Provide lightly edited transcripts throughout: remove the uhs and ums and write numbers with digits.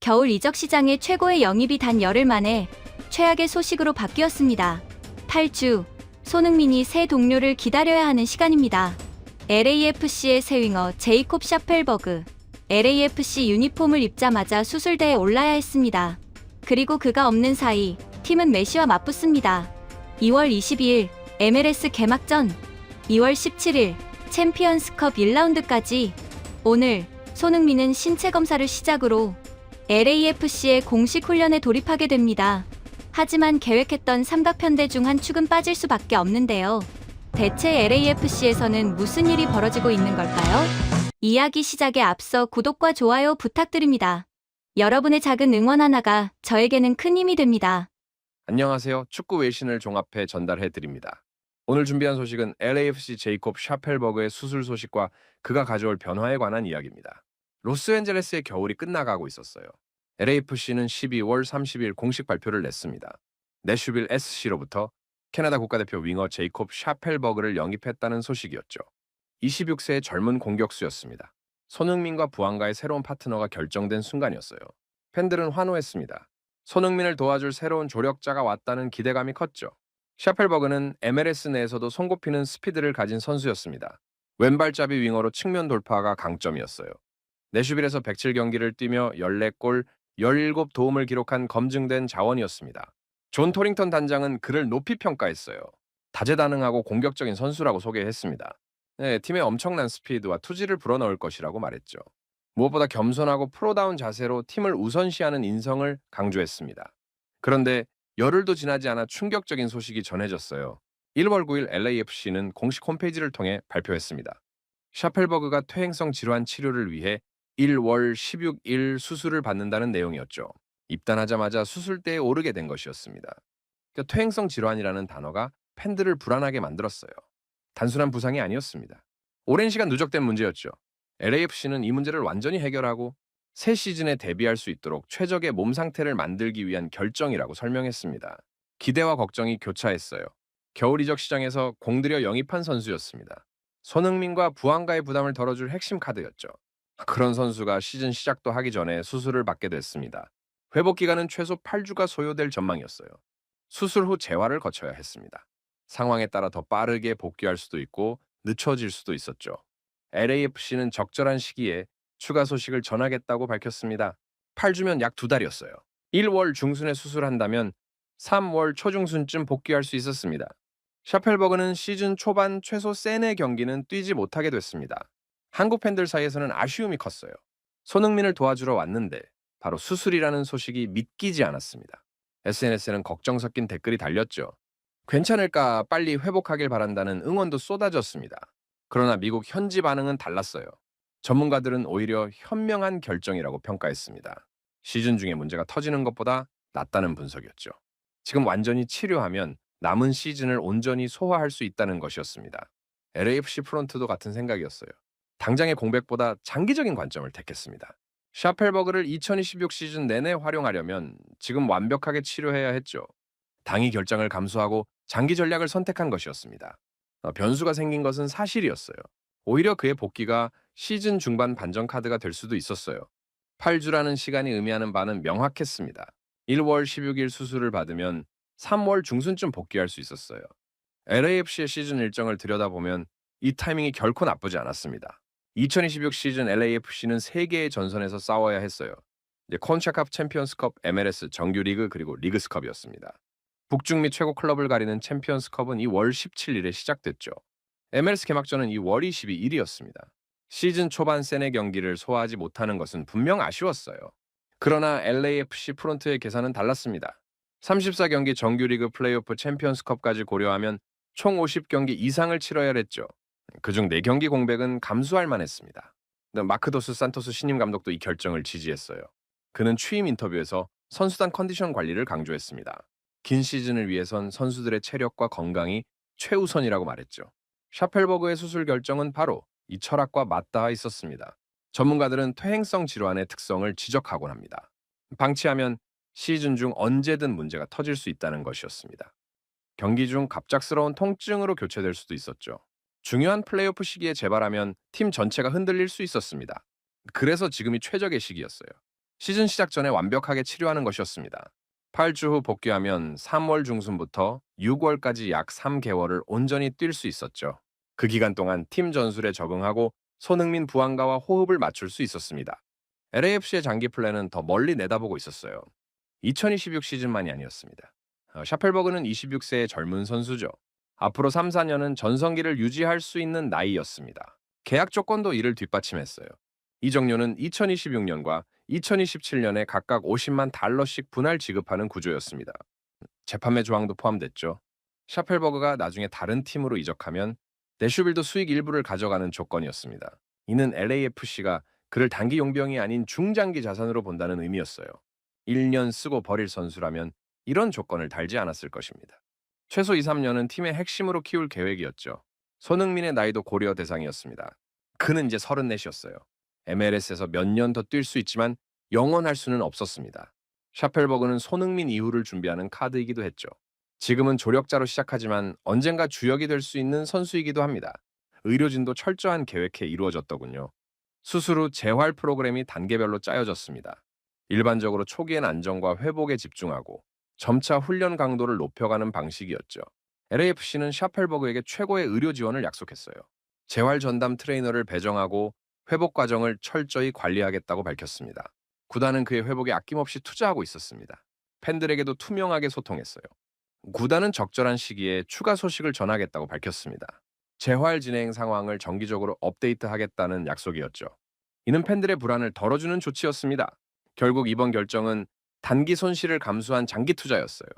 겨울 이적 시장의 최고의 영입이 단 열흘 만에 최악의 소식으로 바뀌었습니다. 8주, 손흥민이 새 동료를 기다려야 하는 시간입니다. LAFC의 새 윙어 제이콥 샤펠버그. LAFC 유니폼을 입자마자 수술대에 올라야 했습니다. 그리고 그가 없는 사이 팀은 메시와 맞붙습니다. 2월 22일 MLS 개막전, 2월 17일 챔피언스컵 1라운드까지. 오늘 손흥민은 신체 검사를 시작으로 LAFC의 공식 훈련에 돌입하게 됩니다. 하지만 계획했던 삼각편대 중 한 축은 빠질 수밖에 없는데요. 대체 LAFC에서는 무슨 일이 벌어지고 있는 걸까요? 이야기 시작에 앞서 구독과 좋아요 부탁드립니다. 여러분의 작은 응원 하나가 저에게는 큰 힘이 됩니다. 안녕하세요. 축구 외신을 종합해 전달해 드립니다. 오늘 준비한 소식은 LAFC 제이콥 샤펠버그의 수술 소식과 그가 가져올 변화에 관한 이야기입니다. 로스앤젤레스의 겨울이 끝나가고 있었어요. LAFC는 12월 30일 공식 발표를 냈습니다. 내슈빌 SC로부터 캐나다 국가대표 윙어 제이콥 샤펠버그를 영입했다는 소식이었죠. 26세의 젊은 공격수였습니다. 손흥민과 부안가의 새로운 파트너가 결정된 순간이었어요. 팬들은 환호했습니다. 손흥민을 도와줄 새로운 조력자가 왔다는 기대감이 컸죠. 샤펠버그는 MLS 내에서도 손꼽히는 스피드를 가진 선수였습니다. 왼발잡이 윙어로 측면 돌파가 강점이었어요. 내슈빌에서 107경기를 뛰며 14골, 17도움을 기록한 검증된 자원이었습니다. 존 토링턴 단장은 그를 높이 평가했어요. 다재다능하고 공격적인 선수라고 소개했습니다. 네, 팀의 엄청난 스피드와 투지를 불어넣을 것이라고 말했죠. 무엇보다 겸손하고 프로다운 자세로 팀을 우선시하는 인성을 강조했습니다. 그런데 열흘도 지나지 않아 충격적인 소식이 전해졌어요. 1월 9일 LAFC는 공식 홈페이지를 통해 발표했습니다. 샤펠버그가 퇴행성 질환 치료를 위해 1월 16일 수술을 받는다는 내용이었죠. 입단하자마자 수술대에 오르게 된 것이었습니다. 그러니까 퇴행성 질환이라는 단어가 팬들을 불안하게 만들었어요. 단순한 부상이 아니었습니다. 오랜 시간 누적된 문제였죠. LAFC는 이 문제를 완전히 해결하고 새 시즌에 대비할 수 있도록 최적의 몸 상태를 만들기 위한 결정이라고 설명했습니다. 기대와 걱정이 교차했어요. 겨울 이적 시장에서 공들여 영입한 선수였습니다. 손흥민과 부안가의 부담을 덜어줄 핵심 카드였죠. 그런 선수가 시즌 시작도 하기 전에 수술을 받게 됐습니다. 회복 기간은 최소 8주가 소요될 전망이었어요. 수술 후 재활을 거쳐야 했습니다. 상황에 따라 더 빠르게 복귀할 수도 있고 늦춰질 수도 있었죠. LAFC는 적절한 시기에 추가 소식을 전하겠다고 밝혔습니다. 8주면 약 2달이었어요. 1월 중순에 수술한다면 3월 초중순쯤 복귀할 수 있었습니다. 샤펠버그는 시즌 초반 최소 3-4경기는 뛰지 못하게 됐습니다. 한국 팬들 사이에서는 아쉬움이 컸어요. 손흥민을 도와주러 왔는데 바로 수술이라는 소식이 믿기지 않았습니다. SNS에는 걱정 섞인 댓글이 달렸죠. 괜찮을까, 빨리 회복하길 바란다는 응원도 쏟아졌습니다. 그러나 미국 현지 반응은 달랐어요. 전문가들은 오히려 현명한 결정이라고 평가했습니다. 시즌 중에 문제가 터지는 것보다 낫다는 분석이었죠. 지금 완전히 치료하면 남은 시즌을 온전히 소화할 수 있다는 것이었습니다. LAFC 프론트도 같은 생각이었어요. 당장의 공백보다 장기적인 관점을 택했습니다. 샤펠버그를 2026 시즌 내내 활용하려면 지금 완벽하게 치료해야 했죠. 당이 결정을 감수하고 장기 전략을 선택한 것이었습니다. 변수가 생긴 것은 사실이었어요. 오히려 그의 복귀가 시즌 중반 반전 카드가 될 수도 있었어요. 8주라는 시간이 의미하는 바는 명확했습니다. 1월 16일 수술을 받으면 3월 중순쯤 복귀할 수 있었어요. LAFC의 시즌 일정을 들여다보면 이 타이밍이 결코 나쁘지 않았습니다. 2026 시즌 LAFC는 3개의 전선에서 싸워야 했어요. 콘차카프 챔피언스컵, MLS 정규리그 그리고 리그스컵이었습니다. 북중미 최고 클럽을 가리는 챔피언스컵은 2월 17일에 시작됐죠. MLS 개막전은 2월 22일이었습니다. 시즌 초반 3-4경기를 소화하지 못하는 것은 분명 아쉬웠어요. 그러나 LAFC 프론트의 계산은 달랐습니다. 34경기 정규리그 플레이오프 챔피언스컵까지 고려하면 총 50경기 이상을 치러야 했죠. 그중 4경기 공백은 감수할 만했습니다. 마크도스 산토스 신임 감독도 이 결정을 지지했어요. 그는 취임 인터뷰에서 선수단 컨디션 관리를 강조했습니다. 긴 시즌을 위해선 선수들의 체력과 건강이 최우선이라고 말했죠. 샤펠버그의 수술 결정은 바로 이 철학과 맞닿아 있었습니다. 전문가들은 퇴행성 질환의 특성을 지적하곤 합니다. 방치하면 시즌 중 언제든 문제가 터질 수 있다는 것이었습니다. 경기 중 갑작스러운 통증으로 교체될 수도 있었죠. 중요한 플레이오프 시기에 재발하면 팀 전체가 흔들릴 수 있었습니다. 그래서 지금이 최적의 시기였어요. 시즌 시작 전에 완벽하게 치료하는 것이었습니다. 8주 후 복귀하면 3월 중순부터 6월까지 약 3개월을 온전히 뛸 수 있었죠. 그 기간 동안 팀 전술에 적응하고 손흥민 부안가와 호흡을 맞출 수 있었습니다. LAFC의 장기 플랜은 더 멀리 내다보고 있었어요. 2026 시즌만이 아니었습니다. 샤펠버그는 26세의 젊은 선수죠. 앞으로 3, 4년은 전성기를 유지할 수 있는 나이였습니다. 계약 조건도 이를 뒷받침했어요. 이적료는 2026년과 2027년에 각각 50만 달러씩 분할 지급하는 구조였습니다. 재판매 조항도 포함됐죠. 샤펠버그가 나중에 다른 팀으로 이적하면 내슈빌도 수익 일부를 가져가는 조건이었습니다. 이는 LAFC가 그를 단기 용병이 아닌 중장기 자산으로 본다는 의미였어요. 1년 쓰고 버릴 선수라면 이런 조건을 달지 않았을 것입니다. 최소 2, 3년은 팀의 핵심으로 키울 계획이었죠. 손흥민의 나이도 고려 대상이었습니다. 그는 이제 34이었어요. MLS에서 몇 년 더 뛸 수 있지만 영원할 수는 없었습니다. 샤펠버그는 손흥민 이후를 준비하는 카드이기도 했죠. 지금은 조력자로 시작하지만 언젠가 주역이 될 수 있는 선수이기도 합니다. 의료진도 철저한 계획에 이루어졌더군요. 수술 후 재활 프로그램이 단계별로 짜여졌습니다. 일반적으로 초기엔 안정과 회복에 집중하고 점차 훈련 강도를 높여가는 방식이었죠. LAFC는 샤펠버그에게 최고의 의료 지원을 약속했어요. 재활 전담 트레이너를 배정하고 회복 과정을 철저히 관리하겠다고 밝혔습니다. 구단은 그의 회복에 아낌없이 투자하고 있었습니다. 팬들에게도 투명하게 소통했어요. 구단은 적절한 시기에 추가 소식을 전하겠다고 밝혔습니다. 재활 진행 상황을 정기적으로 업데이트하겠다는 약속이었죠. 이는 팬들의 불안을 덜어주는 조치였습니다. 결국 이번 결정은 단기 손실을 감수한 장기 투자였어요.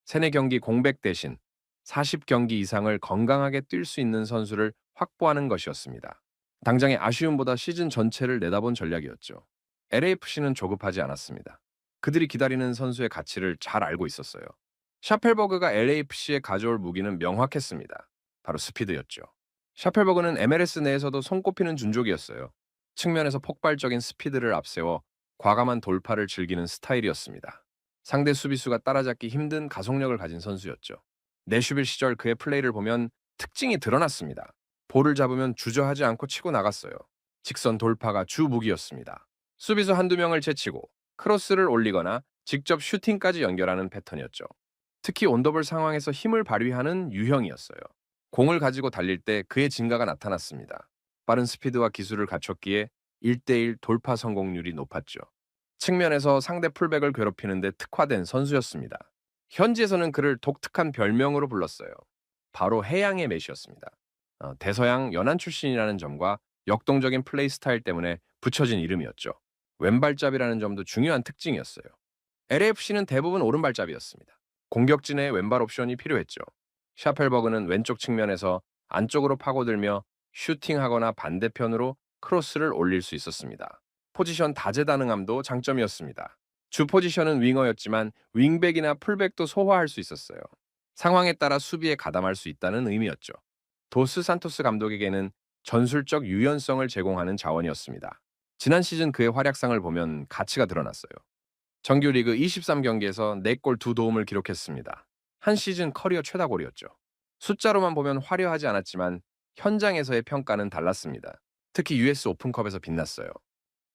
세네 경기 공백 대신 40경기 이상을 건강하게 뛸 수 있는 선수를 확보하는 것이었습니다. 당장의 아쉬움보다 시즌 전체를 내다본 전략이었죠. LAFC는 조급하지 않았습니다. 그들이 기다리는 선수의 가치를 잘 알고 있었어요. 샤펠버그가 LAFC에 가져올 무기는 명확했습니다. 바로 스피드였죠. 샤펠버그는 MLS 내에서도 손꼽히는 준족이었어요. 측면에서 폭발적인 스피드를 앞세워 과감한 돌파를 즐기는 스타일이었습니다. 상대 수비수가 따라잡기 힘든 가속력을 가진 선수였죠. 내슈빌 시절 그의 플레이를 보면 특징이 드러났습니다. 볼을 잡으면 주저하지 않고 치고 나갔어요. 직선 돌파가 주 무기였습니다. 수비수 한두 명을 제치고 크로스를 올리거나 직접 슈팅까지 연결하는 패턴이었죠. 특히 온더볼 상황에서 힘을 발휘하는 유형이었어요. 공을 가지고 달릴 때 그의 진가가 나타났습니다. 빠른 스피드와 기술을 갖췄기에 1대1 돌파 성공률이 높았죠. 측면에서 상대 풀백을 괴롭히는데 특화된 선수였습니다. 현지에서는 그를 독특한 별명으로 불렀어요. 바로 해양의 메시였습니다. 대서양 연안 출신이라는 점과 역동적인 플레이 스타일 때문에 붙여진 이름이었죠. 왼발잡이라는 점도 중요한 특징이었어요. LAFC는 대부분 오른발잡이였습니다. 공격진에 왼발 옵션이 필요했죠. 샤펠버그는 왼쪽 측면에서 안쪽으로 파고들며 슈팅하거나 반대편으로 크로스를 올릴 수 있었습니다. 포지션 다재다능함도 장점이었습니다. 주 포지션은 윙어였지만 윙백이나 풀백도 소화할 수 있었어요. 상황에 따라 수비에 가담할 수 있다는 의미였죠. 도스 산토스 감독에게는 전술적 유연성을 제공하는 자원이었습니다. 지난 시즌 그의 활약상을 보면 가치가 드러났어요. 정규 리그 23경기에서 4골 2도움을 기록했습니다. 한 시즌 커리어 최다골이었죠. 숫자로만 보면 화려하지 않았지만 현장에서의 평가는 달랐습니다. 특히 US 오픈컵에서 빛났어요.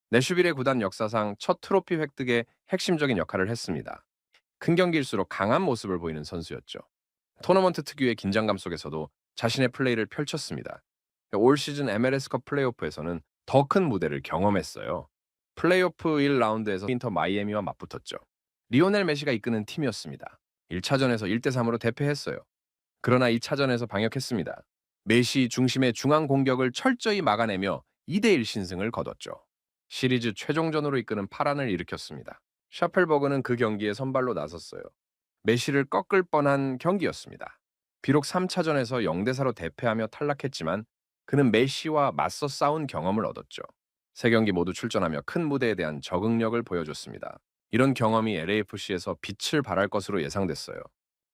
내슈빌의 구단 역사상 첫 트로피 획득에 핵심적인 역할을 했습니다. 큰 경기일수록 강한 모습을 보이는 선수였죠. 토너먼트 특유의 긴장감 속에서도 자신의 플레이를 펼쳤습니다. 올 시즌 MLS컵 플레이오프에서는 더 큰 무대를 경험했어요. 플레이오프 1라운드에서 인터 마이애미와 맞붙었죠. 리오넬 메시가 이끄는 팀이었습니다. 1차전에서 1대3으로 대패했어요. 그러나 2차전에서 방역했습니다. 메시 중심의 중앙 공격을 철저히 막아내며 2대1 신승을 거뒀죠. 시리즈 최종전으로 이끄는 파란을 일으켰습니다. 샤펠버그는 그 경기에 선발로 나섰어요. 메시를 꺾을 뻔한 경기였습니다. 비록 3차전에서 0대4로 대패하며 탈락했지만 그는 메시와 맞서 싸운 경험을 얻었죠. 세 경기 모두 출전하며 큰 무대에 대한 적응력을 보여줬습니다. 이런 경험이 LAFC에서 빛을 발할 것으로 예상됐어요.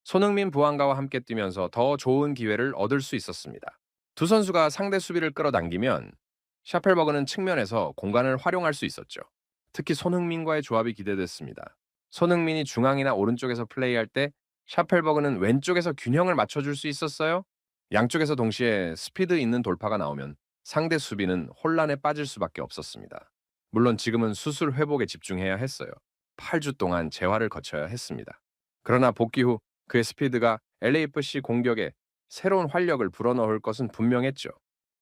손흥민 부안가와 함께 뛰면서 더 좋은 기회를 얻을 수 있었습니다. 두 선수가 상대 수비를 끌어당기면 샤펠버그는 측면에서 공간을 활용할 수 있었죠. 특히 손흥민과의 조합이 기대됐습니다. 손흥민이 중앙이나 오른쪽에서 플레이할 때 샤펠버그는 왼쪽에서 균형을 맞춰줄 수 있었어요. 양쪽에서 동시에 스피드 있는 돌파가 나오면 상대 수비는 혼란에 빠질 수밖에 없었습니다. 물론 지금은 수술 회복에 집중해야 했어요. 8주 동안 재활을 거쳐야 했습니다. 그러나 복귀 후 그의 스피드가 LAFC 공격에 새로운 활력을 불어넣을 것은 분명했죠.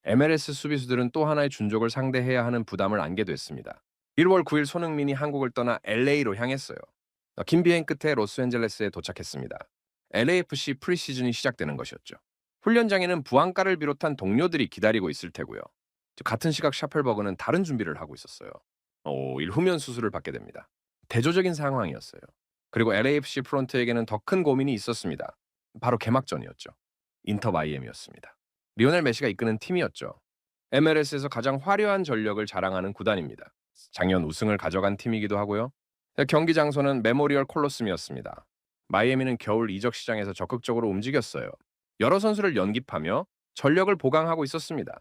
MLS 수비수들은 또 하나의 준족을 상대해야 하는 부담을 안게 됐습니다. 1월 9일 손흥민이 한국을 떠나 LA로 향했어요. 긴 비행 끝에 로스앤젤레스에 도착했습니다. LAFC 프리시즌이 시작되는 것이었죠. 훈련장에는 부안가를 비롯한 동료들이 기다리고 있을 테고요. 같은 시각 샤펠버그는 다른 준비를 하고 있었어요. 5일 후면 수술을 받게 됩니다. 대조적인 상황이었어요. 그리고 LAFC 프론트에게는 더 큰 고민이 있었습니다. 바로 개막전이었죠. 인터 마이애미였습니다. 리오넬 메시가 이끄는 팀이었죠. MLS에서 가장 화려한 전력을 자랑하는 구단입니다. 작년 우승을 가져간 팀이기도 하고요. 경기 장소는 메모리얼 콜로세움이었습니다. 마이애미는 겨울 이적 시장에서 적극적으로 움직였어요. 여러 선수를 연기하며 전력을 보강하고 있었습니다.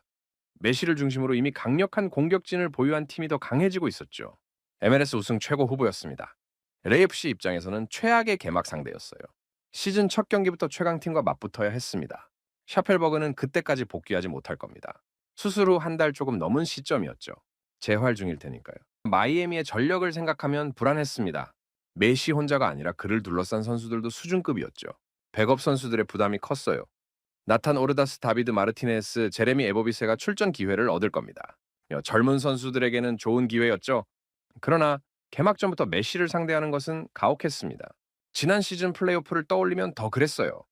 메시를 중심으로 이미 강력한 공격진을 보유한 팀이 더 강해지고 있었죠. MLS 우승 최고 후보였습니다. LAFC 입장에서는 최악의 개막 상대였어요. 시즌 첫 경기부터 최강팀과 맞붙어야 했습니다. 샤펠버그는 그때까지 복귀하지 못할 겁니다. 수술 후 한 달 조금 넘은 시점이었죠. 재활 중일 테니까요. 마이애미의 전력을 생각하면 불안했습니다. 메시 혼자가 아니라 그를 둘러싼 선수들도 수준급이었죠. 백업 선수들의 부담이 컸어요. 나탄 오르다스, 다비드 마르티네스, 제레미 에보비세가 출전 기회를 얻을 겁니다. 젊은 선수들에게는 좋은 기회였죠. 그러나 개막전부터 메시를 상대하는 것은 가혹했습니다. 지난 시즌 플레이오프를 떠올리면 더 그랬어요.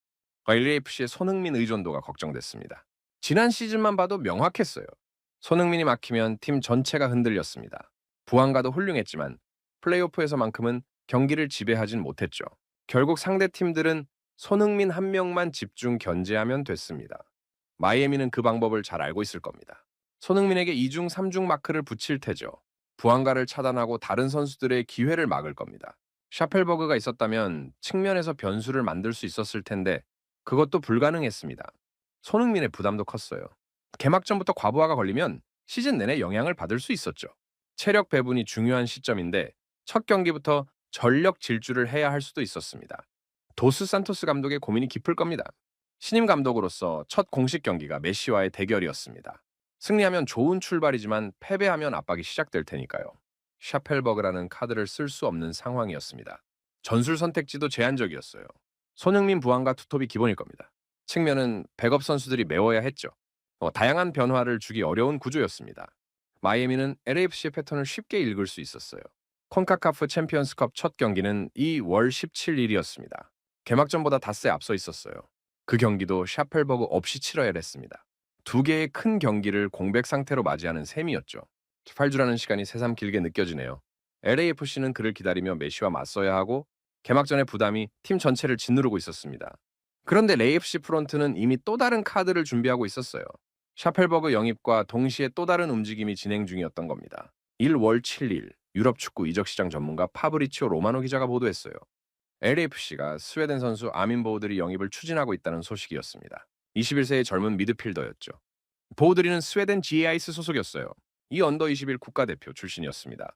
LAFC의 손흥민 의존도가 걱정됐습니다. 지난 시즌만 봐도 명확했어요. 손흥민이 막히면 팀 전체가 흔들렸습니다. 부안가도 훌륭했지만 플레이오프에서만큼은 경기를 지배하진 못했죠. 결국 상대 팀들은 손흥민 한 명만 집중 견제하면 됐습니다. 마이애미는 그 방법을 잘 알고 있을 겁니다. 손흥민에게 2중, 3중 마크를 붙일 테죠. 부안가를 차단하고 다른 선수들의 기회를 막을 겁니다. 샤펠버그가 있었다면 측면에서 변수를 만들 수 있었을 텐데 그것도 불가능했습니다. 손흥민의 부담도 컸어요. 개막전부터 과부하가 걸리면 시즌 내내 영향을 받을 수 있었죠. 체력 배분이 중요한 시점인데 첫 경기부터 전력 질주를 해야 할 수도 있었습니다. 도스 산토스 감독의 고민이 깊을 겁니다. 신임 감독으로서 첫 공식 경기가 메시와의 대결이었습니다. 승리하면 좋은 출발이지만 패배하면 압박이 시작될 테니까요. 샤펠버그라는 카드를 쓸 수 없는 상황이었습니다. 전술 선택지도 제한적이었어요. 손흥민, 부안가, 투톱이 기본일 겁니다. 측면은 백업 선수들이 메워야 했죠. 다양한 변화를 주기 어려운 구조였습니다. 마이애미는 LAFC의 패턴을 쉽게 읽을 수 있었어요. 콘카카프 챔피언스컵 첫 경기는 2월 17일이었습니다. 개막전보다 닷새 앞서 있었어요. 그 경기도 샤펠버그 없이 치러야 했습니다. 두 개의 큰 경기를 공백 상태로 맞이하는 셈이었죠. 8주라는 시간이 새삼 길게 느껴지네요. LAFC는 그를 기다리며 메시와 맞서야 하고 개막전의 부담이 팀 전체를 짓누르고 있었습니다. 그런데 LAFC 프론트는 이미 또 다른 카드를 준비하고 있었어요. 샤펠버그 영입과 동시에 또 다른 움직임이 진행 중이었던 겁니다. 1월 7일 유럽 축구 이적 시장 전문가 파브리치오 로마노 기자가 보도했어요. LAFC가 스웨덴 선수 아민 보우드리 영입을 추진하고 있다는 소식이었습니다. 21세의 젊은 미드필더였죠. 보우드리는 스웨덴 GAIS 소속이었어요. 이 언더 21 국가대표 출신이었습니다.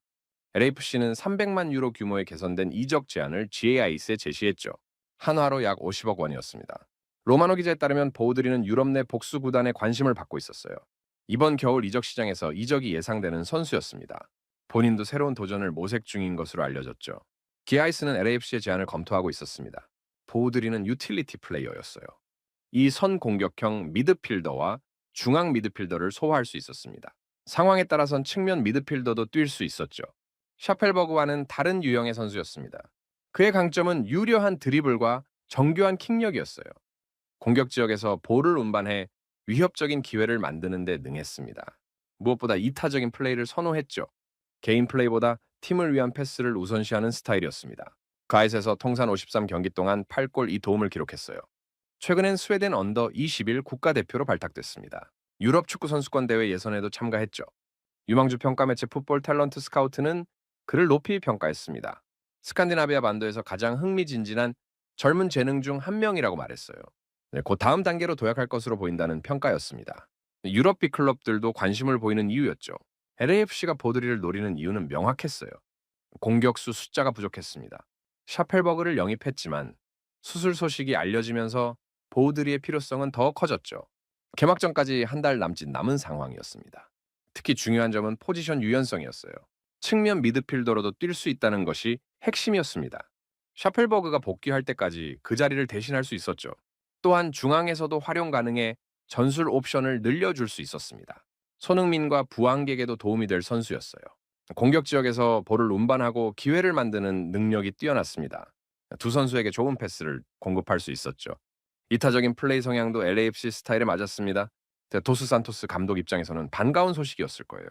LAFC는 300만 유로 규모의 개선된 이적 제안을 GAIS에 제시했죠. 한화로 약 50억 원이었습니다. 로마노 기자에 따르면 보우드리는 유럽 내 복수 구단의 관심을 받고 있었어요. 이번 겨울 이적 시장에서 이적이 예상되는 선수였습니다. 본인도 새로운 도전을 모색 중인 것으로 알려졌죠. GAIS는 LAFC의 제안을 검토하고 있었습니다. 보우드리는 유틸리티 플레이어였어요. 이 선 공격형 미드필더와 중앙 미드필더를 소화할 수 있었습니다. 상황에 따라선 측면 미드필더도 뛸 수 있었죠. 샤펠버그와는 다른 유형의 선수였습니다. 그의 강점은 유려한 드리블과 정교한 킥력이었어요. 공격 지역에서 볼을 운반해 위협적인 기회를 만드는 데 능했습니다. 무엇보다 이타적인 플레이를 선호했죠. 개인 플레이보다 팀을 위한 패스를 우선시하는 스타일이었습니다. 가이스에서 통산 53경기 동안 8골 2도움을 기록했어요. 최근엔 스웨덴 언더 21 국가대표로 발탁됐습니다. 유럽 축구 선수권 대회 예선에도 참가했죠. 유망주 평가 매체 풋볼 탤런트 스카우트는 그를 높이 평가했습니다. 스칸디나비아 반도에서 가장 흥미진진한 젊은 재능 중 한 명이라고 말했어요. 그 다음 단계로 도약할 것으로 보인다는 평가였습니다. 유럽 빅클럽들도 관심을 보이는 이유였죠. LAFC가 보드리를 노리는 이유는 명확했어요. 공격수 숫자가 부족했습니다. 샤펠버그를 영입했지만 수술 소식이 알려지면서 보드리의 필요성은 더 커졌죠. 개막전까지 한 달 남짓 남은 상황이었습니다. 특히 중요한 점은 포지션 유연성이었어요. 측면 미드필더로도 뛸 수 있다는 것이 핵심이었습니다. 샤펠버그가 복귀할 때까지 그 자리를 대신할 수 있었죠. 또한 중앙에서도 활용 가능해 전술 옵션을 늘려줄 수 있었습니다. 손흥민과 부항객에도 도움이 될 선수였어요. 공격 지역에서 볼을 운반하고 기회를 만드는 능력이 뛰어났습니다. 두 선수에게 좋은 패스를 공급할 수 있었죠. 이타적인 플레이 성향도 LAFC 스타일에 맞았습니다. 도스 산토스 감독 입장에서는 반가운 소식이었을 거예요.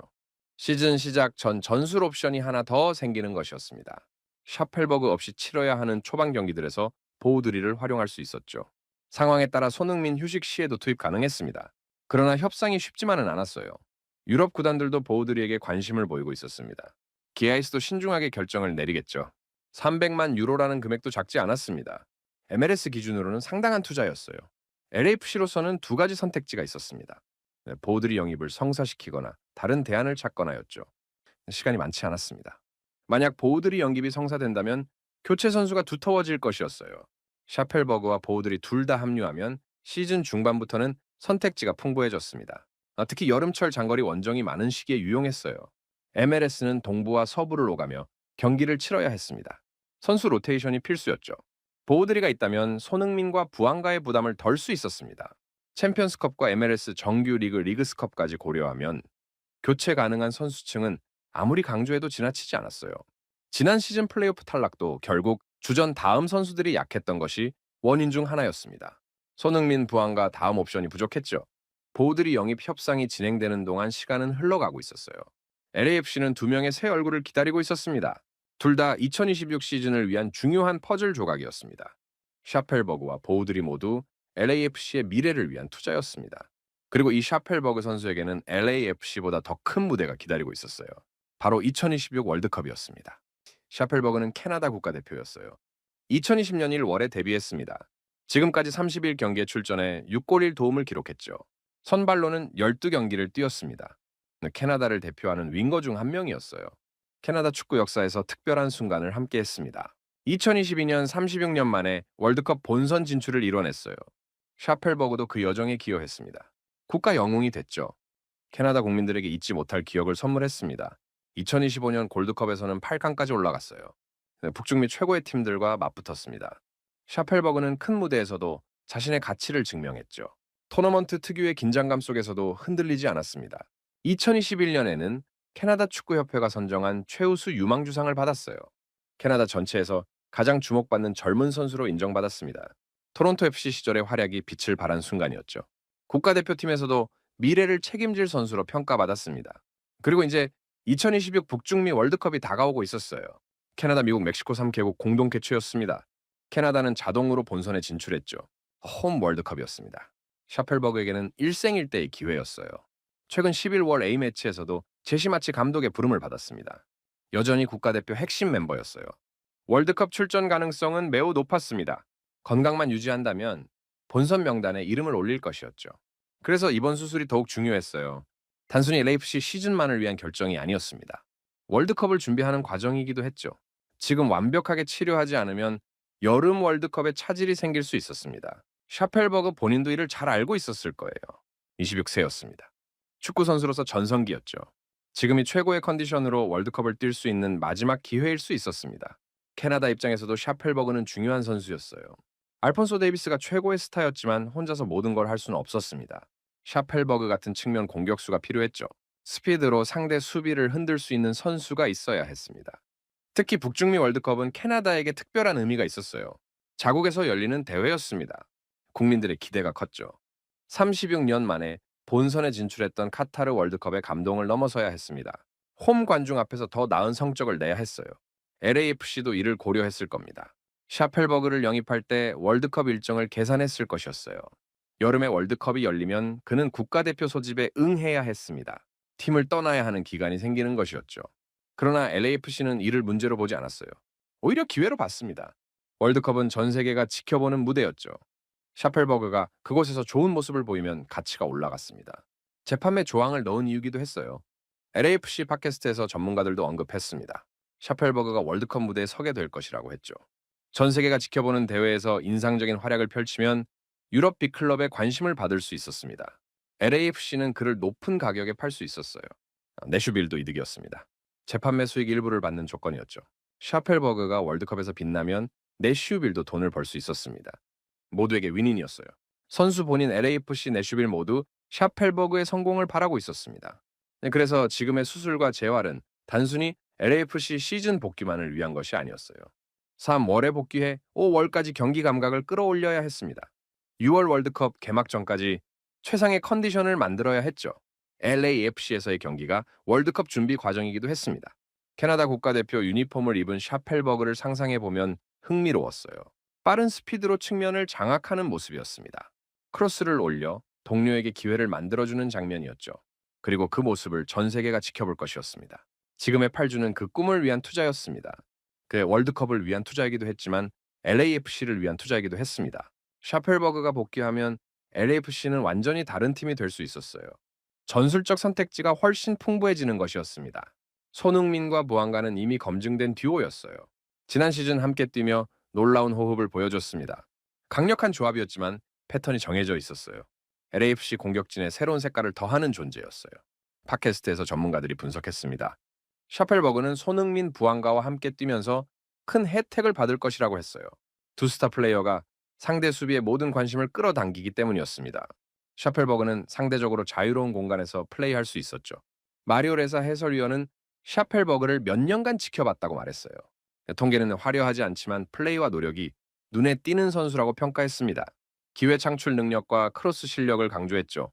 시즌 시작 전 전술 옵션이 하나 더 생기는 것이었습니다. 샤펠버그 없이 치러야 하는 초반 경기들에서 보우드리를 활용할 수 있었죠. 상황에 따라 손흥민 휴식 시에도 투입 가능했습니다. 그러나 협상이 쉽지만은 않았어요. 유럽 구단들도 보우드리에게 관심을 보이고 있었습니다. 기아이스도 신중하게 결정을 내리겠죠. 300만 유로라는 금액도 작지 않았습니다. MLS 기준으로는 상당한 투자였어요. LAFC로서는 두 가지 선택지가 있었습니다. 보우드리 영입을 성사시키거나 다른 대안을 찾거나였죠. 시간이 많지 않았습니다. 만약 보우드리 영입이 성사된다면 교체 선수가 두터워질 것이었어요. 샤펠버그와 보우드리 둘 다 합류하면 시즌 중반부터는 선택지가 풍부해졌습니다. 특히 여름철 장거리 원정이 많은 시기에 유용했어요. MLS는 동부와 서부를 오가며 경기를 치러야 했습니다. 선수 로테이션이 필수였죠. 보우드리가 있다면 손흥민과 부항가의 부담을 덜 수 있었습니다. 챔피언스컵과 MLS 정규 리그 리그스컵까지 고려하면 교체 가능한 선수층은 아무리 강조해도 지나치지 않았어요. 지난 시즌 플레이오프 탈락도 결국 주전 다음 선수들이 약했던 것이 원인 중 하나였습니다. 손흥민 부항가 다음 옵션이 부족했죠. 보우드리 영입 협상이 진행되는 동안 시간은 흘러가고 있었어요. LAFC는 두 명의 새 얼굴을 기다리고 있었습니다. 둘 다 2026 시즌을 위한 중요한 퍼즐 조각이었습니다. 샤펠버그와 보우드리 모두 LAFC의 미래를 위한 투자였습니다. 그리고 이 샤펠버그 선수에게는 LAFC보다 더 큰 무대가 기다리고 있었어요. 바로 2026 월드컵이었습니다. 샤펠버그는 캐나다 국가대표였어요. 2020년 1월에 데뷔했습니다. 지금까지 31경기에 출전해 6골 1도움을 기록했죠. 선발로는 12경기를 뛰었습니다. 캐나다를 대표하는 윙거 중 한 명이었어요. 캐나다 축구 역사에서 특별한 순간을 함께했습니다. 2022년 36년 만에 월드컵 본선 진출을 이뤄냈어요. 샤펠버그도 그 여정에 기여했습니다. 국가 영웅이 됐죠. 캐나다 국민들에게 잊지 못할 기억을 선물했습니다. 2025년 골드컵에서는 8강까지 올라갔어요. 북중미 최고의 팀들과 맞붙었습니다. 샤펠버그는 큰 무대에서도 자신의 가치를 증명했죠. 토너먼트 특유의 긴장감 속에서도 흔들리지 않았습니다. 2021년에는 캐나다 축구협회가 선정한 최우수 유망주상을 받았어요. 캐나다 전체에서 가장 주목받는 젊은 선수로 인정받았습니다. 토론토 FC 시절의 활약이 빛을 발한 순간이었죠. 국가대표팀에서도 미래를 책임질 선수로 평가받았습니다. 그리고 이제 2026 북중미 월드컵이 다가오고 있었어요. 캐나다, 미국, 멕시코 3개국 공동 개최였습니다. 캐나다는 자동으로 본선에 진출했죠. 홈 월드컵이었습니다. 샤펠버그에게는 일생일대의 기회였어요. 최근 11월 A매치에서도 제시마치 감독의 부름을 받았습니다. 여전히 국가대표 핵심 멤버였어요. 월드컵 출전 가능성은 매우 높았습니다. 건강만 유지한다면 본선 명단에 이름을 올릴 것이었죠. 그래서 이번 수술이 더욱 중요했어요. 단순히 LAFC 시즌만을 위한 결정이 아니었습니다. 월드컵을 준비하는 과정이기도 했죠. 지금 완벽하게 치료하지 않으면 여름 월드컵에 차질이 생길 수 있었습니다. 샤펠버그 본인도 이를 잘 알고 있었을 거예요. 26세였습니다. 축구 선수로서 전성기였죠. 지금이 최고의 컨디션으로 월드컵을 뛸 수 있는 마지막 기회일 수 있었습니다. 캐나다 입장에서도 샤펠버그는 중요한 선수였어요. 알폰소 데이비스가 최고의 스타였지만 혼자서 모든 걸 할 수는 없었습니다. 샤펠버그 같은 측면 공격수가 필요했죠. 스피드로 상대 수비를 흔들 수 있는 선수가 있어야 했습니다. 특히 북중미 월드컵은 캐나다에게 특별한 의미가 있었어요. 자국에서 열리는 대회였습니다. 국민들의 기대가 컸죠. 36년 만에 본선에 진출했던 카타르 월드컵의 감동을 넘어서야 했습니다. 홈 관중 앞에서 더 나은 성적을 내야 했어요. LAFC도 이를 고려했을 겁니다. 샤펠버그를 영입할 때 월드컵 일정을 계산했을 것이었어요. 여름에 월드컵이 열리면 그는 국가대표 소집에 응해야 했습니다. 팀을 떠나야 하는 기간이 생기는 것이었죠. 그러나 LAFC는 이를 문제로 보지 않았어요. 오히려 기회로 봤습니다. 월드컵은 전 세계가 지켜보는 무대였죠. 샤펠버그가 그곳에서 좋은 모습을 보이면 가치가 올라갔습니다. 재판매 조항을 넣은 이유기도 했어요. LAFC 팟캐스트에서 전문가들도 언급했습니다. 샤펠버그가 월드컵 무대에 서게 될 것이라고 했죠. 전 세계가 지켜보는 대회에서 인상적인 활약을 펼치면 유럽 빅클럽에 관심을 받을 수 있었습니다. LAFC는 그를 높은 가격에 팔 수 있었어요. 내슈빌도 이득이었습니다. 재판매 수익 일부를 받는 조건이었죠. 샤펠버그가 월드컵에서 빛나면 내슈빌도 돈을 벌 수 있었습니다. 모두에게 윈윈이었어요. 선수 본인 LAFC 내슈빌 모두 샤펠버그의 성공을 바라고 있었습니다. 네, 그래서 지금의 수술과 재활은 단순히 LAFC 시즌 복귀만을 위한 것이 아니었어요. 3월에 복귀해 5월까지 경기 감각을 끌어올려야 했습니다. 6월 월드컵 개막 전까지 최상의 컨디션을 만들어야 했죠. LAFC에서의 경기가 월드컵 준비 과정이기도 했습니다. 캐나다 국가대표 유니폼을 입은 샤펠버그를 상상해 보면 흥미로웠어요. 빠른 스피드로 측면을 장악하는 모습이었습니다. 크로스를 올려 동료에게 기회를 만들어주는 장면이었죠. 그리고 그 모습을 전 세계가 지켜볼 것이었습니다. 지금의 팔주는 그 꿈을 위한 투자였습니다. 그 월드컵을 위한 투자이기도 했지만 LAFC를 위한 투자이기도 했습니다. 샤펠버그가 복귀하면 LAFC는 완전히 다른 팀이 될 수 있었어요. 전술적 선택지가 훨씬 풍부해지는 것이었습니다. 손흥민과 무안가는 이미 검증된 듀오였어요. 지난 시즌 함께 뛰며 놀라운 호흡을 보여줬습니다. 강력한 조합이었지만 패턴이 정해져 있었어요. LAFC 공격진에 새로운 색깔을 더하는 존재였어요. 팟캐스트에서 전문가들이 분석했습니다. 샤펠버그는 손흥민, 부안가와 함께 뛰면서 큰 혜택을 받을 것이라고 했어요. 두 스타 플레이어가 상대 수비의 모든 관심을 끌어당기기 때문이었습니다. 샤펠버그는 상대적으로 자유로운 공간에서 플레이할 수 있었죠. 마리오 레사 해설위원은 샤펠버그를 몇 년간 지켜봤다고 말했어요. 통계는 화려하지 않지만 플레이와 노력이 눈에 띄는 선수라고 평가했습니다. 기회 창출 능력과 크로스 실력을 강조했죠.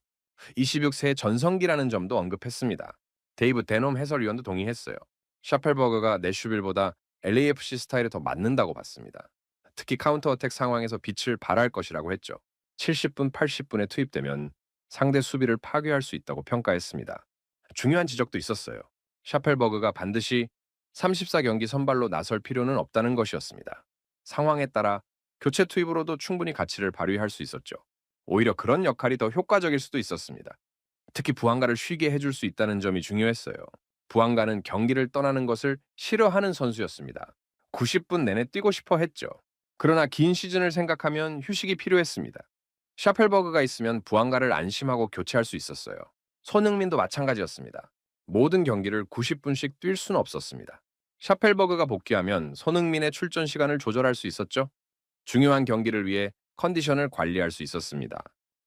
26세의 전성기라는 점도 언급했습니다. 데이브 데놈 해설위원도 동의했어요. 샤펠버그가 내슈빌보다 LAFC 스타일에 더 맞는다고 봤습니다. 특히 카운터 어택 상황에서 빛을 발할 것이라고 했죠. 70분, 80분에 투입되면 상대 수비를 파괴할 수 있다고 평가했습니다. 중요한 지적도 있었어요. 샤펠버그가 반드시 34경기 선발로 나설 필요는 없다는 것이었습니다. 상황에 따라 교체 투입으로도 충분히 가치를 발휘할 수 있었죠. 오히려 그런 역할이 더 효과적일 수도 있었습니다. 특히 부안가를 쉬게 해줄 수 있다는 점이 중요했어요. 부안가는 경기를 떠나는 것을 싫어하는 선수였습니다. 90분 내내 뛰고 싶어 했죠. 그러나 긴 시즌을 생각하면 휴식이 필요했습니다. 샤펠버그가 있으면 부안가를 안심하고 교체할 수 있었어요. 손흥민도 마찬가지였습니다. 모든 경기를 90분씩 뛸 수는 없었습니다. 샤펠버그가 복귀하면 손흥민의 출전 시간을 조절할 수 있었죠. 중요한 경기를 위해 컨디션을 관리할 수 있었습니다.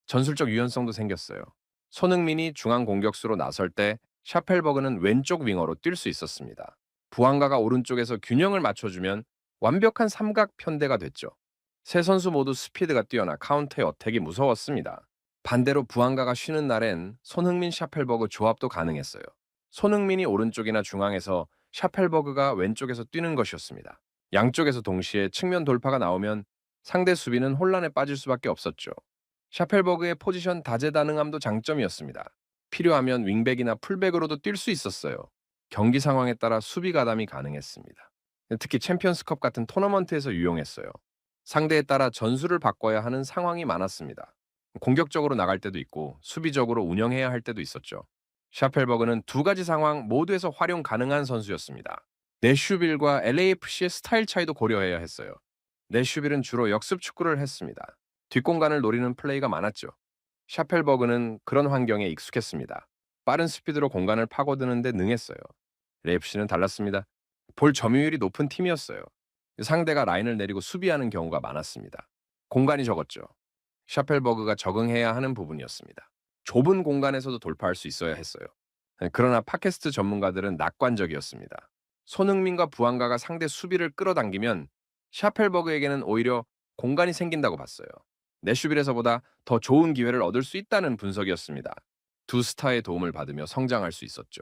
전술적 유연성도 생겼어요. 손흥민이 중앙 공격수로 나설 때 샤펠버그는 왼쪽 윙어로 뛸 수 있었습니다. 부안가가 오른쪽에서 균형을 맞춰주면 완벽한 삼각 편대가 됐죠. 세 선수 모두 스피드가 뛰어나 카운터의 어택이 무서웠습니다. 반대로 부안가가 쉬는 날엔 손흥민 샤펠버그 조합도 가능했어요. 손흥민이 오른쪽이나 중앙에서 샤펠버그가 왼쪽에서 뛰는 것이었습니다. 양쪽에서 동시에 측면 돌파가 나오면 상대 수비는 혼란에 빠질 수밖에 없었죠. 샤펠버그의 포지션 다재다능함도 장점이었습니다. 필요하면 윙백이나 풀백으로도 뛸 수 있었어요. 경기 상황에 따라 수비 가담이 가능했습니다. 특히 챔피언스컵 같은 토너먼트에서 유용했어요. 상대에 따라 전술을 바꿔야 하는 상황이 많았습니다. 공격적으로 나갈 때도 있고 수비적으로 운영해야 할 때도 있었죠. 샤펠버그는 두 가지 상황 모두에서 활용 가능한 선수였습니다. 내슈빌과 LAFC의 스타일 차이도 고려해야 했어요. 내슈빌은 주로 역습 축구를 했습니다. 뒷공간을 노리는 플레이가 많았죠. 샤펠버그는 그런 환경에 익숙했습니다. 빠른 스피드로 공간을 파고드는 데 능했어요. LAFC는 달랐습니다. 볼 점유율이 높은 팀이었어요. 상대가 라인을 내리고 수비하는 경우가 많았습니다. 공간이 적었죠. 샤펠버그가 적응해야 하는 부분이었습니다. 좁은 공간에서도 돌파할 수 있어야 했어요. 그러나 팟캐스트 전문가들은 낙관적이었습니다. 손흥민과 부안가가 상대 수비를 끌어당기면 샤펠버그에게는 오히려 공간이 생긴다고 봤어요. 내슈빌에서보다 더 좋은 기회를 얻을 수 있다는 분석이었습니다. 두 스타의 도움을 받으며 성장할 수 있었죠.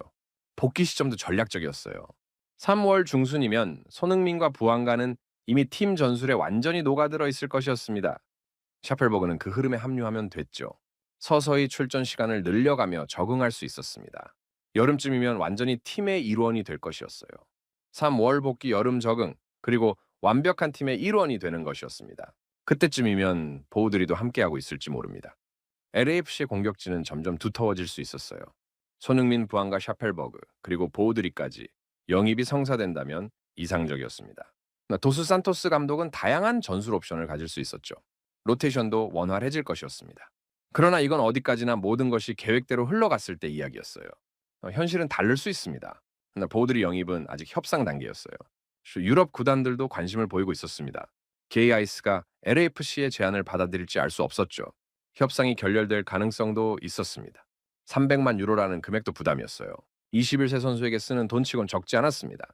복귀 시점도 전략적이었어요. 3월 중순이면 손흥민과 부안가는 이미 팀 전술에 완전히 녹아들어 있을 것이었습니다. 샤펠버그는 그 흐름에 합류하면 됐죠. 서서히 출전 시간을 늘려가며 적응할 수 있었습니다. 여름쯤이면 완전히 팀의 일원이 될 것이었어요. 3월 복귀 여름 적응, 그리고 완벽한 팀의 일원이 되는 것이었습니다. 그때쯤이면 보우드리도 함께하고 있을지 모릅니다. LAFC의 공격진은 점점 두터워질 수 있었어요. 손흥민, 부안가, 샤펠버그, 그리고 보우드리까지 영입이 성사된다면 이상적이었습니다. 도스 산토스 감독은 다양한 전술 옵션을 가질 수 있었죠. 로테이션도 원활해질 것이었습니다. 그러나 이건 어디까지나 모든 것이 계획대로 흘러갔을 때 이야기였어요. 현실은 다를 수 있습니다. 보우드리 영입은 아직 협상 단계였어요. 유럽 구단들도 관심을 보이고 있었습니다. 게이아이스가 LAFC의 제안을 받아들일지 알 수 없었죠. 협상이 결렬될 가능성도 있었습니다. 300만 유로라는 금액도 부담이었어요. 21세 선수에게 쓰는 돈치곤 적지 않았습니다.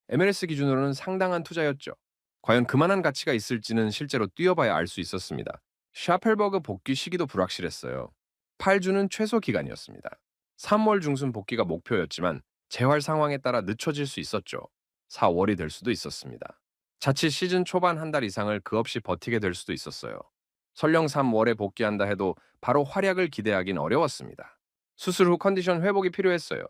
MLS 기준으로는 상당한 투자였죠. 과연 그만한 가치가 있을지는 실제로 뛰어봐야 알 수 있었습니다. 샤펠버그 복귀 시기도 불확실했어요. 8주는 최소 기간이었습니다. 3월 중순 복귀가 목표였지만 재활 상황에 따라 늦춰질 수 있었죠. 4월이 될 수도 있었습니다. 자칫 시즌 초반 한 달 이상을 그 없이 버티게 될 수도 있었어요. 설령 3월에 복귀한다 해도 바로 활약을 기대하긴 어려웠습니다. 수술 후 컨디션 회복이 필요했어요.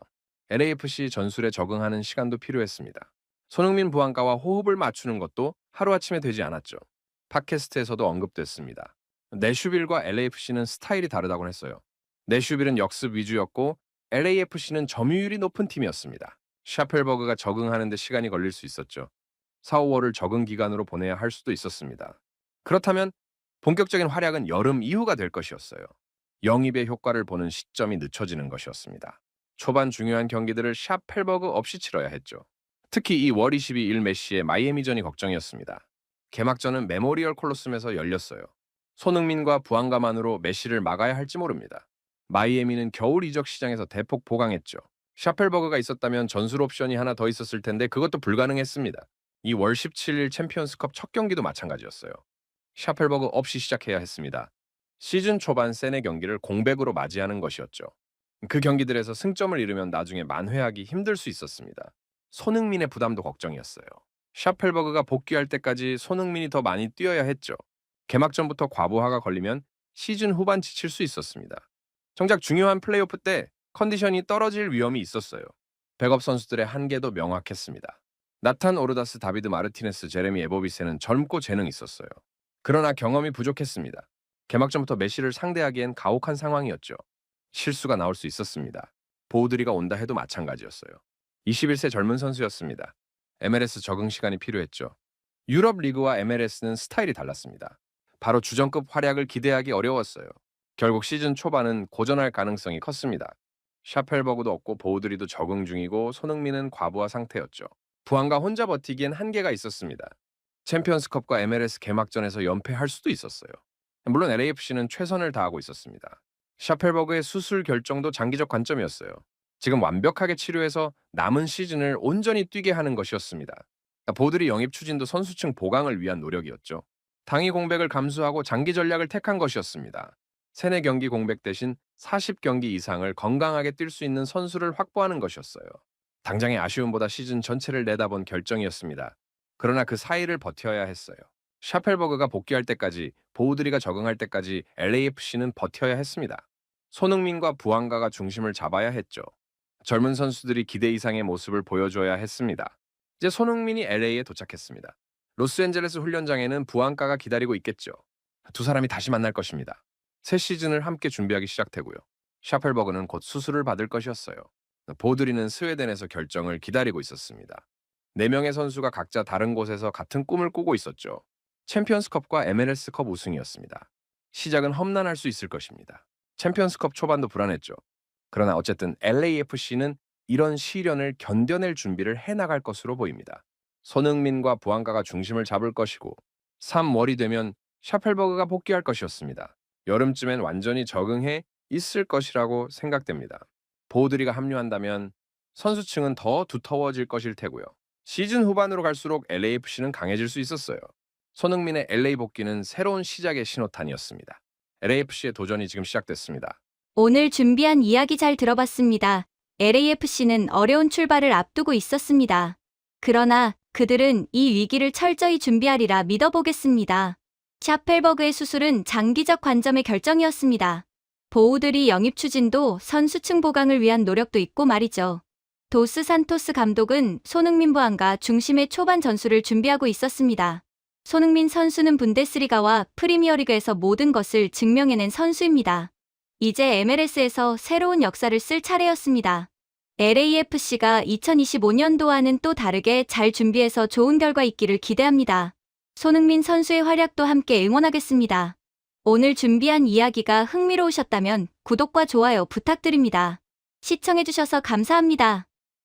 LAFC 전술에 적응하는 시간도 필요했습니다. 손흥민 부안가와 호흡을 맞추는 것도 하루아침에 되지 않았죠. 팟캐스트에서도 언급됐습니다. 내슈빌과 LAFC는 스타일이 다르다고 했어요. 내슈빌은 역습 위주였고 LAFC는 점유율이 높은 팀이었습니다. 샤펠버그가 적응하는 데 시간이 걸릴 수 있었죠. 4, 5월을 적응 기간으로 보내야 할 수도 있었습니다. 그렇다면 본격적인 활약은 여름 이후가 될 것이었어요. 영입의 효과를 보는 시점이 늦춰지는 것이었습니다. 초반 중요한 경기들을 샤펠버그 없이 치러야 했죠. 특히 이 월 22일 메시의 마이애미전이 걱정이었습니다. 개막전은 메모리얼 콜로세움에서 열렸어요. 손흥민과 부안가만으로 메시를 막아야 할지 모릅니다. 마이애미는 겨울 이적 시장에서 대폭 보강했죠. 샤펠버그가 있었다면 전술 옵션이 하나 더 있었을 텐데 그것도 불가능했습니다. 이 월 17일 챔피언스컵 첫 경기도 마찬가지였어요. 샤펠버그 없이 시작해야 했습니다. 시즌 초반 세네 경기를 공백으로 맞이하는 것이었죠. 그 경기들에서 승점을 잃으면 나중에 만회하기 힘들 수 있었습니다. 손흥민의 부담도 걱정이었어요. 샤펠버그가 복귀할 때까지 손흥민이 더 많이 뛰어야 했죠. 개막전부터 과부하가 걸리면 시즌 후반 지칠 수 있었습니다. 정작 중요한 플레이오프 때 컨디션이 떨어질 위험이 있었어요. 백업 선수들의 한계도 명확했습니다. 나탄 오르다스, 다비드 마르티네스, 제레미 에보비세는 젊고 재능이 있었어요. 그러나 경험이 부족했습니다. 개막전부터 메시를 상대하기엔 가혹한 상황이었죠. 실수가 나올 수 있었습니다. 보우드리가 온다 해도 마찬가지였어요. 21세 젊은 선수였습니다. MLS 적응 시간이 필요했죠. 유럽 리그와 MLS는 스타일이 달랐습니다. 바로 주전급 활약을 기대하기 어려웠어요. 결국 시즌 초반은 고전할 가능성이 컸습니다. 샤펠버그도 없고 보우드리도 적응 중이고 손흥민은 과부하 상태였죠. 부안가 혼자 버티기엔 한계가 있었습니다. 챔피언스컵과 MLS 개막전에서 연패할 수도 있었어요. 물론 LAFC는 최선을 다하고 있었습니다. 샤펠버그의 수술 결정도 장기적 관점이었어요. 지금 완벽하게 치료해서 남은 시즌을 온전히 뛰게 하는 것이었습니다. 보우드리 영입 추진도 선수층 보강을 위한 노력이었죠. 당위 공백을 감수하고 장기 전략을 택한 것이었습니다. 3, 4경기 공백 대신 40경기 이상을 건강하게 뛸 수 있는 선수를 확보하는 것이었어요. 당장의 아쉬움보다 시즌 전체를 내다본 결정이었습니다. 그러나 그 사이를 버텨야 했어요. 샤펠버그가 복귀할 때까지, 보우드리가 적응할 때까지 LAFC는 버텨야 했습니다. 손흥민과 부안가가 중심을 잡아야 했죠. 젊은 선수들이 기대 이상의 모습을 보여줘야 했습니다. 이제 손흥민이 LA에 도착했습니다. 로스앤젤레스 훈련장에는 부안가가 기다리고 있겠죠. 두 사람이 다시 만날 것입니다. 새 시즌을 함께 준비하기 시작되고요. 샤펠버그는 곧 수술을 받을 것이었어요. 보우드리는 스웨덴에서 결정을 기다리고 있었습니다. 4명의 선수가 각자 다른 곳에서 같은 꿈을 꾸고 있었죠. 챔피언스컵과 MLS컵 우승이었습니다. 시작은 험난할 수 있을 것입니다. 챔피언스컵 초반도 불안했죠. 그러나 어쨌든 LAFC는 이런 시련을 견뎌낼 준비를 해나갈 것으로 보입니다. 손흥민과 부안가가 중심을 잡을 것이고 3월이 되면 샤펠버그가 복귀할 것이었습니다. 여름쯤엔 완전히 적응해 있을 것이라고 생각됩니다. 보우드리가 합류한다면 선수층은 더 두터워질 것일 테고요. 시즌 후반으로 갈수록 LAFC는 강해질 수 있었어요. 손흥민의 LA 복귀는 새로운 시작의 신호탄이었습니다. LAFC의 도전이 지금 시작됐습니다. 오늘 준비한 이야기 잘 들어봤습니다. LAFC는 어려운 출발을 앞두고 있었습니다. 그러나 그들은 이 위기를 철저히 준비하리라 믿어보겠습니다. 샤펠버그의 수술은 장기적 관점의 결정이었습니다. 보우드리 영입 추진도 선수층 보강을 위한 노력도 있고 말이죠. 도스 산토스 감독은 손흥민 부안가 중심의 초반 전술을 준비하고 있었습니다. 손흥민 선수는 분데스리가와 프리미어리그에서 모든 것을 증명해낸 선수입니다. 이제 MLS에서 새로운 역사를 쓸 차례였습니다. LAFC가 2025년도와는 또 다르게 잘 준비해서 좋은 결과 있기를 기대합니다. 손흥민 선수의 활약도 함께 응원하겠습니다. 오늘 준비한 이야기가 흥미로우셨다면 구독과 좋아요 부탁드립니다. 시청해주셔서 감사합니다.